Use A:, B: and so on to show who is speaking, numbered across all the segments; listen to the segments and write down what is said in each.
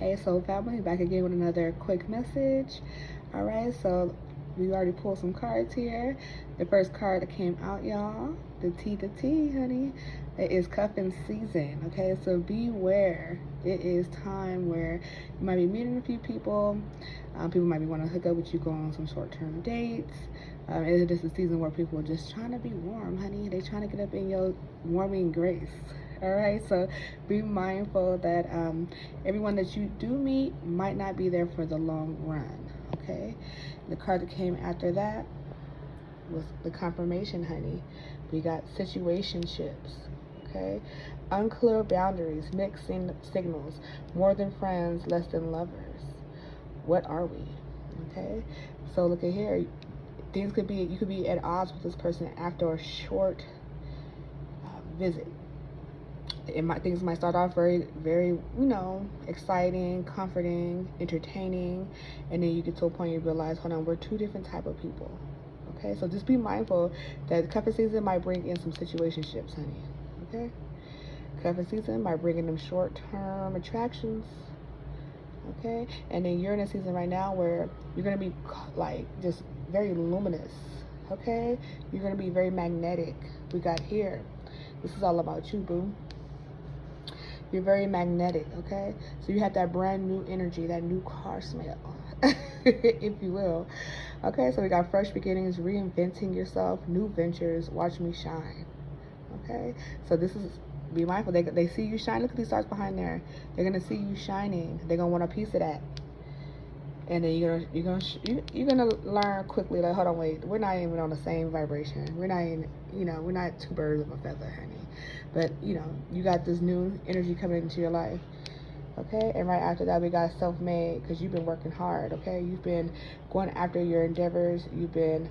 A: Hey soul family, back again with another quick message. All right, so we already pulled some cards here. The first card that came out, y'all, the T, honey, it is Cuffin season. Okay, so beware. It is time where you might be meeting a few people. People might be wanting to hook up with you, go on some short-term dates. It is a season where people are just trying to be warm, honey. They trying to get up in your warming grace. All right, so be mindful that everyone that you do meet might not be there for the long run. Okay, the card that came after that was the confirmation, honey. We got situationships. Okay, unclear boundaries, mixed signals, more than friends, less than lovers. What are we? Okay, so look at here. Things could be, you could be at odds with this person after a short visit. Things might start off very, exciting, comforting, entertaining, and then you get to a point you realize, hold on, we're two different type of people. Okay, so just be mindful that cuffing season might bring in some situationships, honey. Okay, cuffing season might bring in them short-term attractions. Okay, and then you're in a season right now where you're gonna be like just very luminous. Okay, you're gonna be very magnetic. We got here. This is all about you, boo. You're very magnetic, okay? So you have that brand new energy, that new car smell, if you will. Okay, so we got fresh beginnings, reinventing yourself, new ventures, watch me shine. Okay, so this is, be mindful. They see you shine. Look at these stars behind there. They're gonna see you shining. They're gonna want a piece of that. And then you're gonna learn quickly. Like, hold on, wait, we're not even on the same vibration. We're not even, we're not two birds of a feather, honey. But you got this new energy coming into your life. Okay, and right after that we got self-made, because you've been working hard. Okay, you've been going after your endeavors. You've been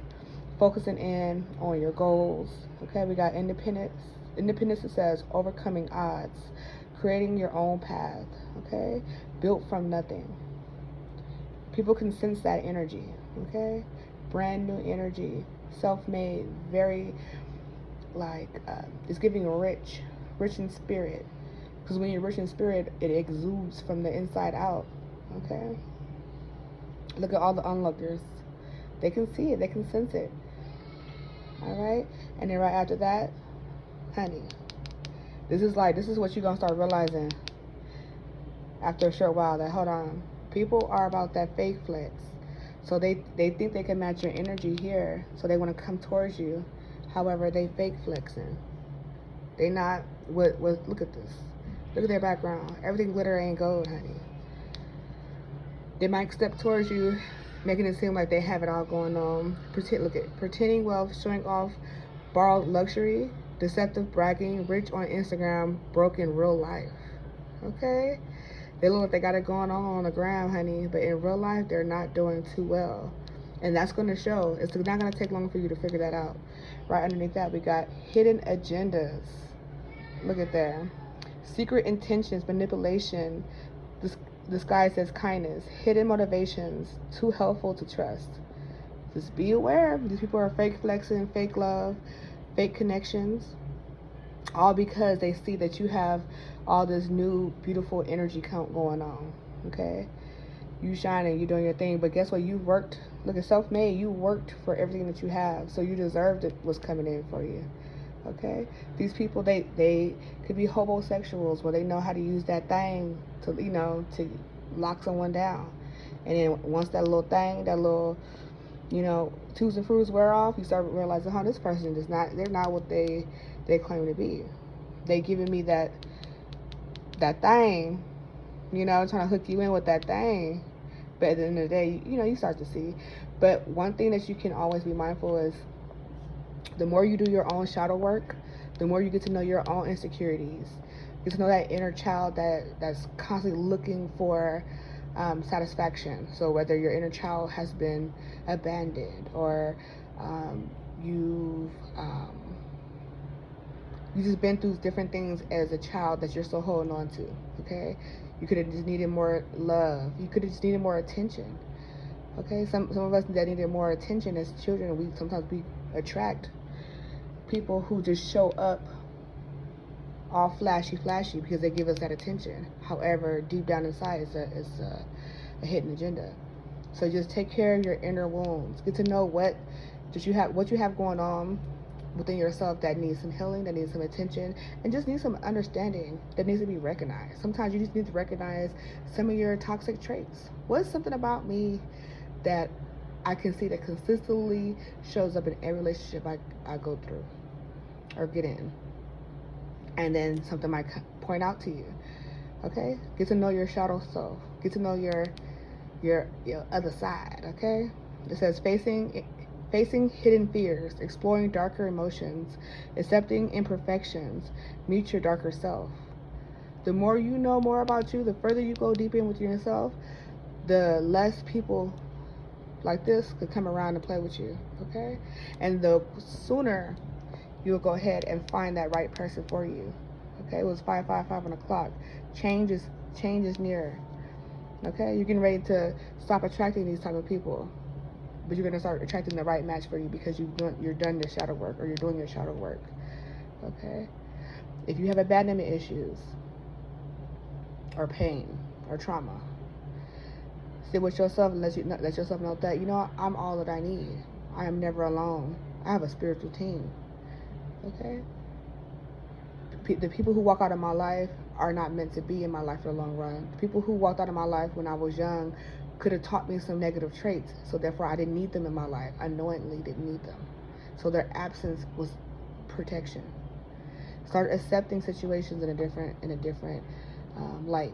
A: focusing in on your goals. Okay, we got independence. Independence, it says overcoming odds, creating your own path. Okay, built from nothing. People can sense that energy. Okay, brand new energy, self-made, very like it's giving rich in spirit, because when you're rich in spirit, it exudes from the inside out. Okay, look at all the onlookers. They can see it, they can sense it. All right, and then right after that, honey, this is what you're gonna start realizing after a short while, that hold on, people are about that fake flex. So they think they can match your energy here, so they want to come towards you. However, they fake flexing. They not what look at this. Look at their background. Everything glitter ain't gold, honey. They might step towards you, making it seem like they have it all going on. Pretending wealth, showing off borrowed luxury, deceptive bragging, rich on Instagram, broke in real life. Okay? They look like they got it going on the ground, honey, but in real life, they're not doing too well. And that's going to show. It's not going to take long for you to figure that out. Right underneath that, we got hidden agendas. Look at that. Secret intentions, manipulation, disguised as kindness, hidden motivations, too helpful to trust. Just be aware. These people are fake flexing, fake love, fake connections, all because they see that you have all this new beautiful energy count going on. Okay, you shining, you doing your thing, but guess what? You worked. Look at self-made. You worked for everything that you have, so you deserved it. Was coming in for you. Okay, these people, they could be homosexuals, where they know how to use that thing to to lock someone down. And then once that little thing, that little twos and fruits wear off, you start realizing, this person is not, they're not what they claim to be. They giving me that thing, trying to hook you in with that thing. But at the end of the day, you start to see. But one thing that you can always be mindful is, the more you do your own shadow work, the more you get to know your own insecurities. You get to know that inner child that's constantly looking for satisfaction. So whether your inner child has been abandoned, or you've just been through different things as a child that you're still holding on to. Okay, you could have just needed more love. You could have just needed more attention. Okay, some of us that needed more attention as children, we attract people who just show up all flashy because they give us that attention. However, deep down inside is a hidden agenda. So just take care of your inner wounds. Get to know what you have going on within yourself that needs some healing, that needs some attention, and just needs some understanding, that needs to be recognized. Sometimes you just need to recognize some of your toxic traits. What's something about me that I can see that consistently shows up in every relationship I go through or get in? And then something might point out to you. Okay? Get to know your shadow self. Get to know your other side. Okay? It says facing hidden fears, exploring darker emotions, accepting imperfections, meet your darker self. The more you know more about you, the further you go deep in with yourself, the less people like this could come around and play with you. Okay? And the sooner you'll go ahead and find that right person for you. Okay, it was 5:55 on the clock. Change is near. Okay, you're getting ready to stop attracting these type of people, but you're gonna start attracting the right match for you because you're done your shadow work, or you're doing your shadow work. Okay, if you have abandonment issues, or pain, or trauma, sit with yourself and let yourself know that, you know, I'm all that I need. I am never alone. I have a spiritual team. Okay, the people who walk out of my life are not meant to be in my life for the long run. The people who walked out of my life when I was young could have taught me some negative traits, so therefore I didn't need them in my life. I knowingly didn't need them. So their absence was protection. Start accepting situations in a different light.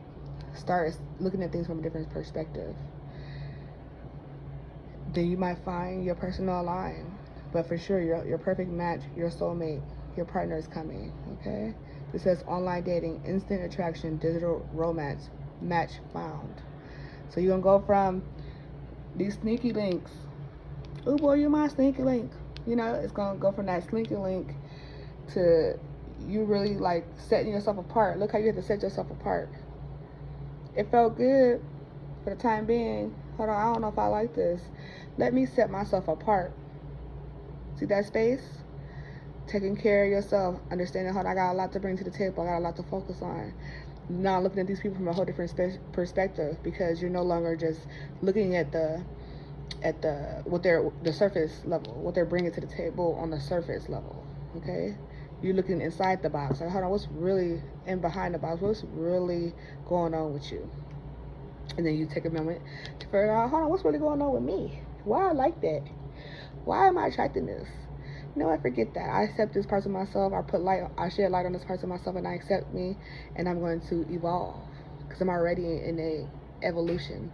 A: Start looking at things from a different perspective. Then you might find your personal line. But for sure, your perfect match, your soulmate, your partner is coming. Okay? It says online dating, instant attraction, digital romance, match found. So you're going to go from these sneaky links. Oh boy, you're my sneaky link. You know, it's going to go from that sneaky link to you really like setting yourself apart. Look how you have to set yourself apart. It felt good for the time being. Hold on, I don't know if I like this. Let me set myself apart. See that space? Taking care of yourself, understanding, hold on, I got a lot to bring to the table, I got a lot to focus on. Now looking at these people from a whole different perspective, because you're no longer just looking at the surface level, what they're bringing to the table on the surface level. Okay, you're looking inside the box. Like, hold on, what's really in behind the box? What's really going on with you? And then you take a moment to figure out, hold on, what's really going on with me? Why I like that? Why am I attracting this? You know, I forget that. I accept this part of myself. I shed light on this part of myself, and I accept me, and I'm going to evolve because I'm already in a evolution.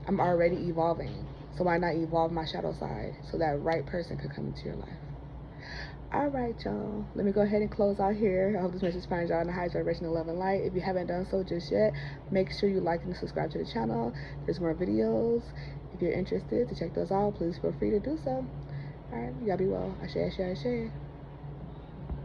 A: I'm already evolving. So why not evolve my shadow side so that right person could come into your life? All right, y'all. Let me go ahead and close out here. I hope this message finds y'all in the highest vibration of love and light. If you haven't done so just yet, make sure you like and subscribe to the channel. There's more videos. If you're interested to check those out, please feel free to do so. All right, y'all be well. Ashe, ashe, ashe.